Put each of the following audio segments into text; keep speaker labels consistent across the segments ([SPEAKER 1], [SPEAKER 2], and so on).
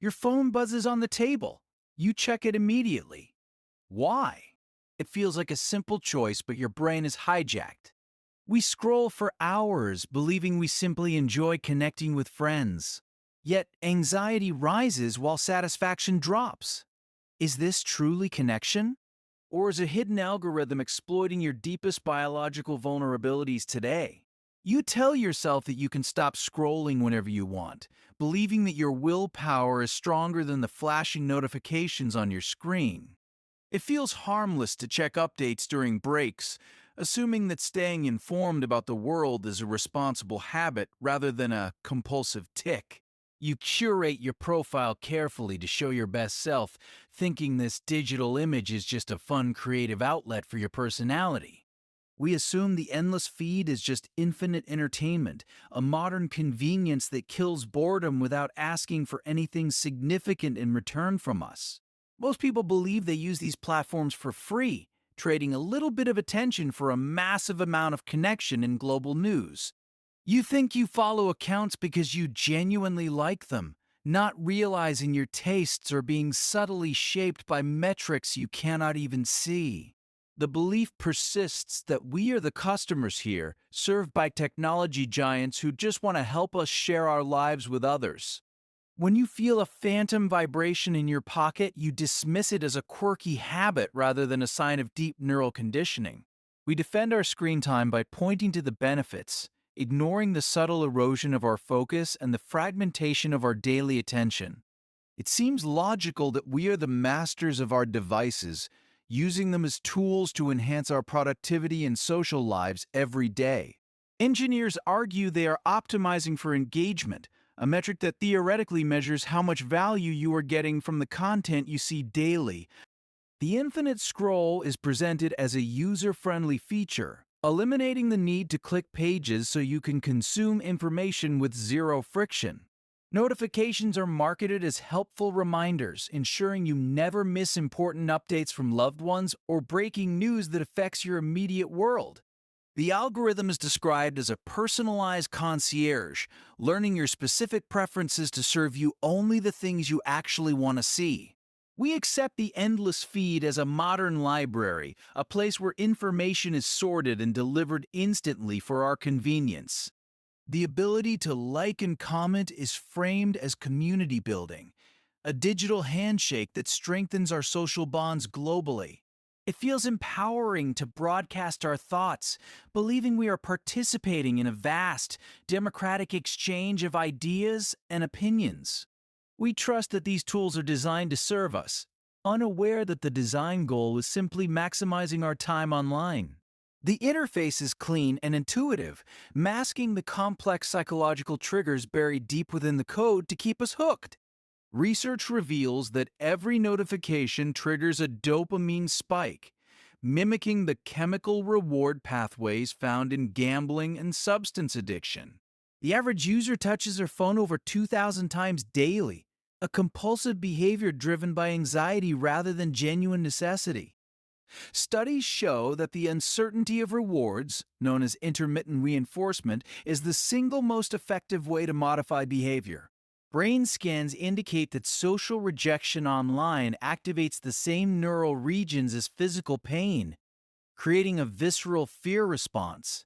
[SPEAKER 1] Your phone buzzes on the table. You check it immediately. Why? It feels like a simple choice, but your brain is hijacked. We scroll for hours, believing we simply enjoy connecting with friends. Yet anxiety rises while satisfaction drops. Is this truly connection? Or is a hidden algorithm exploiting your deepest biological vulnerabilities today? You tell yourself that you can stop scrolling whenever you want, believing that your willpower is stronger than the flashing notifications on your screen. It feels harmless to check updates during breaks, assuming that staying informed about the world is a responsible habit rather than a compulsive tick. You curate your profile carefully to show your best self, thinking this digital image is just a fun creative outlet for your personality. We assume the endless feed is just infinite entertainment, a modern convenience that kills boredom without asking for anything significant in return from us. Most people believe they use these platforms for free, trading a little bit of attention for a massive amount of connection in global news. You think you follow accounts because you genuinely like them, not realizing your tastes are being subtly shaped by metrics you cannot even see. The belief persists that we are the customers here, served by technology giants who just want to help us share our lives with others. When you feel a phantom vibration in your pocket, you dismiss it as a quirky habit rather than a sign of deep neural conditioning. We defend our screen time by pointing to the benefits, ignoring the subtle erosion of our focus and the fragmentation of our daily attention. It seems logical that we are the masters of our devices, using them as tools to enhance our productivity and social lives every day. Engineers argue they are optimizing for engagement, a metric that theoretically measures how much value you are getting from the content you see daily. The infinite scroll is presented as a user-friendly feature, eliminating the need to click pages so you can consume information with zero friction. Notifications are marketed as helpful reminders, ensuring you never miss important updates from loved ones or breaking news that affects your immediate world. The algorithm is described as a personalized concierge, learning your specific preferences to serve you only the things you actually want to see. We accept the endless feed as a modern library, a place where information is sorted and delivered instantly for our convenience. The ability to like and comment is framed as community building, a digital handshake that strengthens our social bonds globally. It feels empowering to broadcast our thoughts, believing we are participating in a vast, democratic exchange of ideas and opinions. We trust that these tools are designed to serve us, unaware that the design goal is simply maximizing our time online. The interface is clean and intuitive, masking the complex psychological triggers buried deep within the code to keep us hooked. Research reveals that every notification triggers a dopamine spike, mimicking the chemical reward pathways found in gambling and substance addiction. The average user touches their phone over 2,000 times daily, a compulsive behavior driven by anxiety rather than genuine necessity. Studies show that the uncertainty of rewards, known as intermittent reinforcement, is the single most effective way to modify behavior. Brain scans indicate that social rejection online activates the same neural regions as physical pain, creating a visceral fear response.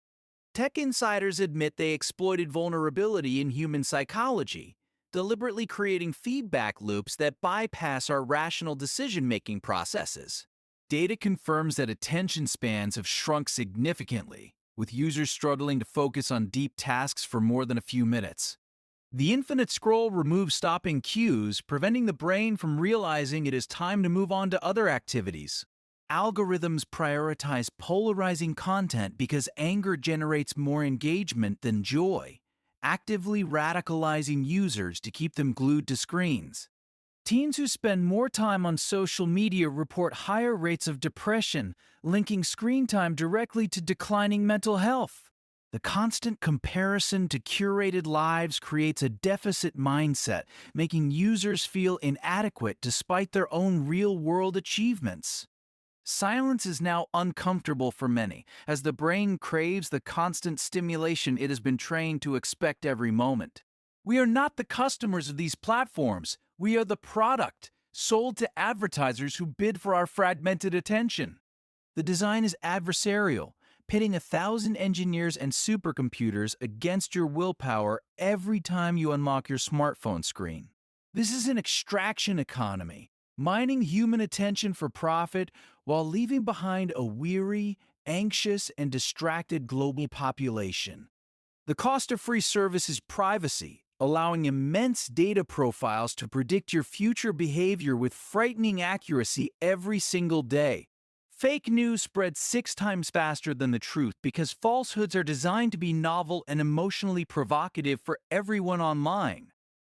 [SPEAKER 1] Tech insiders admit they exploited vulnerability in human psychology, deliberately creating feedback loops that bypass our rational decision-making processes. Data confirms that attention spans have shrunk significantly, with users struggling to focus on deep tasks for more than a few minutes. The infinite scroll removes stopping cues, preventing the brain from realizing it is time to move on to other activities. Algorithms prioritize polarizing content because anger generates more engagement than joy, actively radicalizing users to keep them glued to screens. Teens who spend more time on social media report higher rates of depression, linking screen time directly to declining mental health. The constant comparison to curated lives creates a deficit mindset, making users feel inadequate despite their own real-world achievements. Silence is now uncomfortable for many, as the brain craves the constant stimulation it has been trained to expect every moment. We are not the customers of these platforms. We are the product, sold to advertisers who bid for our fragmented attention. The design is adversarial, pitting 1,000 engineers and supercomputers against your willpower every time you unlock your smartphone screen. This is an extraction economy, mining human attention for profit while leaving behind a weary, anxious, and distracted global population. The cost of free service is privacy, allowing immense data profiles to predict your future behavior with frightening accuracy every single day. Fake news spreads 6 times faster than the truth because falsehoods are designed to be novel and emotionally provocative for everyone online.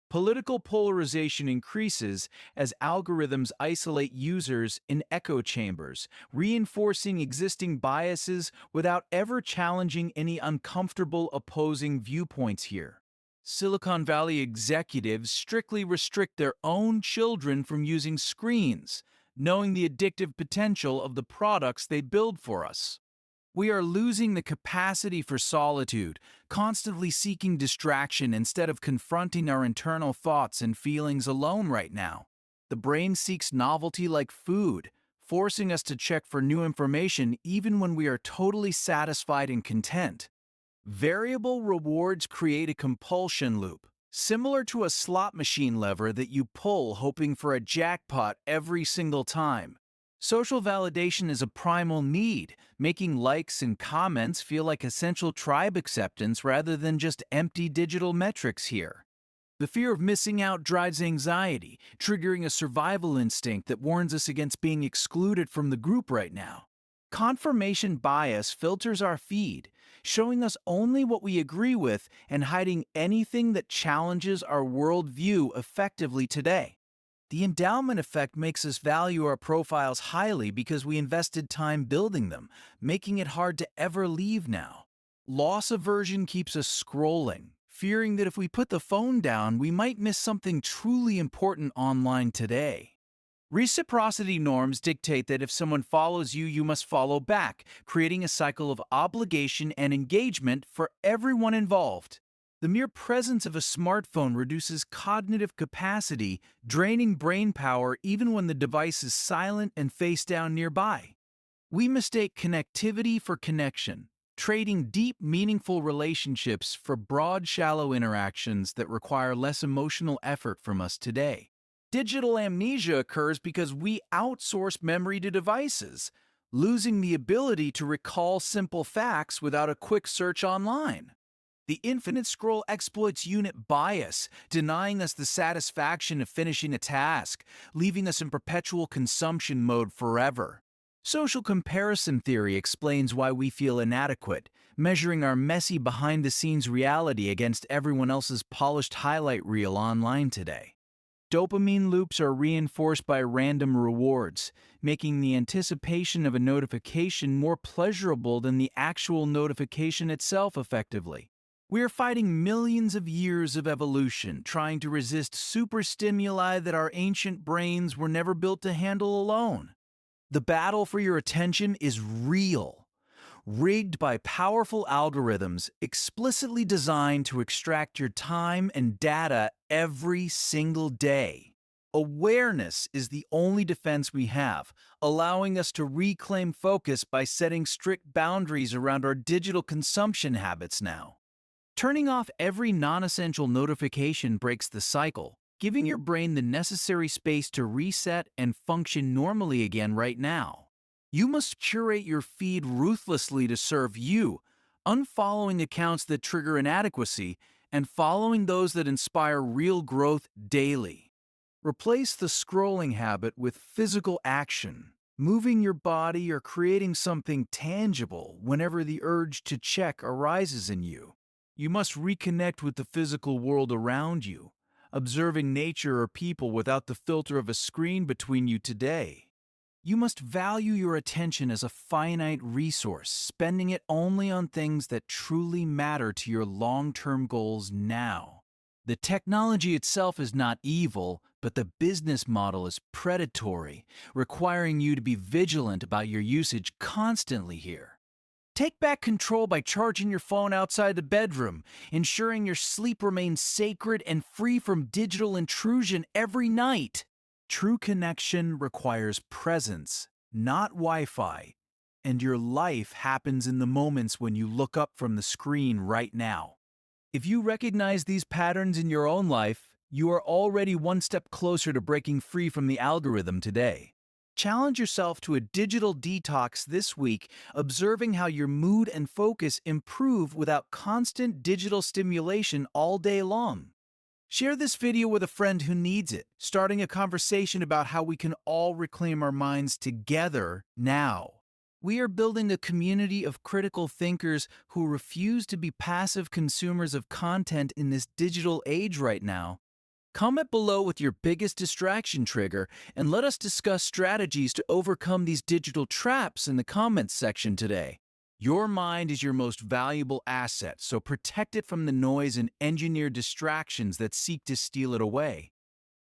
[SPEAKER 1] Political polarization increases as algorithms isolate users in echo chambers, reinforcing existing biases without ever challenging any uncomfortable opposing viewpoints here. Silicon Valley executives strictly restrict their own children from using screens, knowing the addictive potential of the products they build for us. We are losing the capacity for solitude, constantly seeking distraction instead of confronting our internal thoughts and feelings alone right now. The brain seeks novelty like food, forcing us to check for new information even when we are totally satisfied and content. Variable rewards create a compulsion loop, similar to a slot machine lever that you pull hoping for a jackpot every single time. Social validation is a primal need, making likes and comments feel like essential tribe acceptance rather than just empty digital metrics here. The fear of missing out drives anxiety, triggering a survival instinct that warns us against being excluded from the group right now. Confirmation bias filters our feed, showing us only what we agree with and hiding anything that challenges our worldview effectively today. The endowment effect makes us value our profiles highly because we invested time building them, making it hard to ever leave now. Loss aversion keeps us scrolling, fearing that if we put the phone down, we might miss something truly important online today. Reciprocity norms dictate that if someone follows you, you must follow back, creating a cycle of obligation and engagement for everyone involved. The mere presence of a smartphone reduces cognitive capacity, draining brain power even when the device is silent and face down nearby. We mistake connectivity for connection, trading deep, meaningful relationships for broad, shallow interactions that require less emotional effort from us today. Digital amnesia occurs because we outsource memory to devices, losing the ability to recall simple facts without a quick search online. The infinite scroll exploits unit bias, denying us the satisfaction of finishing a task, leaving us in perpetual consumption mode forever. Social comparison theory explains why we feel inadequate, measuring our messy behind-the-scenes reality against everyone else's polished highlight reel online today. Dopamine loops are reinforced by random rewards, making the anticipation of a notification more pleasurable than the actual notification itself effectively. We are fighting millions of years of evolution, trying to resist superstimuli that our ancient brains were never built to handle alone. The battle for your attention is real, rigged by powerful algorithms explicitly designed to extract your time and data every single day. Awareness is the only defense we have, allowing us to reclaim focus by setting strict boundaries around our digital consumption habits now. Turning off every non-essential notification breaks the cycle, giving your brain the necessary space to reset and function normally again right now. You must curate your feed ruthlessly to serve you, unfollowing accounts that trigger inadequacy and following those that inspire real growth daily. Replace the scrolling habit with physical action, moving your body or creating something tangible whenever the urge to check arises in you. You must reconnect with the physical world around you, observing nature or people without the filter of a screen between you today. You must value your attention as a finite resource, spending it only on things that truly matter to your long-term goals now. The technology itself is not evil, but the business model is predatory, requiring you to be vigilant about your usage constantly here. Take back control by charging your phone outside the bedroom, ensuring your sleep remains sacred and free from digital intrusion every night. True connection requires presence, not Wi-Fi, and your life happens in the moments when you look up from the screen right now. If you recognize these patterns in your own life, you are already one step closer to breaking free from the algorithm today. Challenge yourself to a digital detox this week, observing how your mood and focus improve without constant digital stimulation all day long. Share this video with a friend who needs it, starting a conversation about how we can all reclaim our minds together now. We are building a community of critical thinkers who refuse to be passive consumers of content in this digital age right now. Comment below with your biggest distraction trigger and let us discuss strategies to overcome these digital traps in the comments section today. Your mind is your most valuable asset, so protect it from the noise and engineered distractions that seek to steal it away.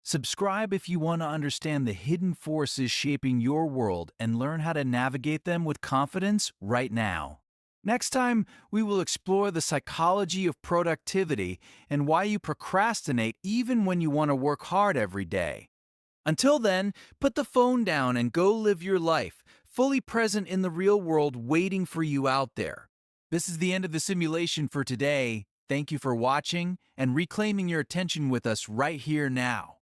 [SPEAKER 1] Subscribe if you want to understand the hidden forces shaping your world and learn how to navigate them with confidence right now. Next time, we will explore the psychology of productivity and why you procrastinate even when you want to work hard every day. Until then, put the phone down and go live your life, fully present in the real world waiting for you out there. This is the end of the simulation for today. Thank you for watching and reclaiming your attention with us right here now.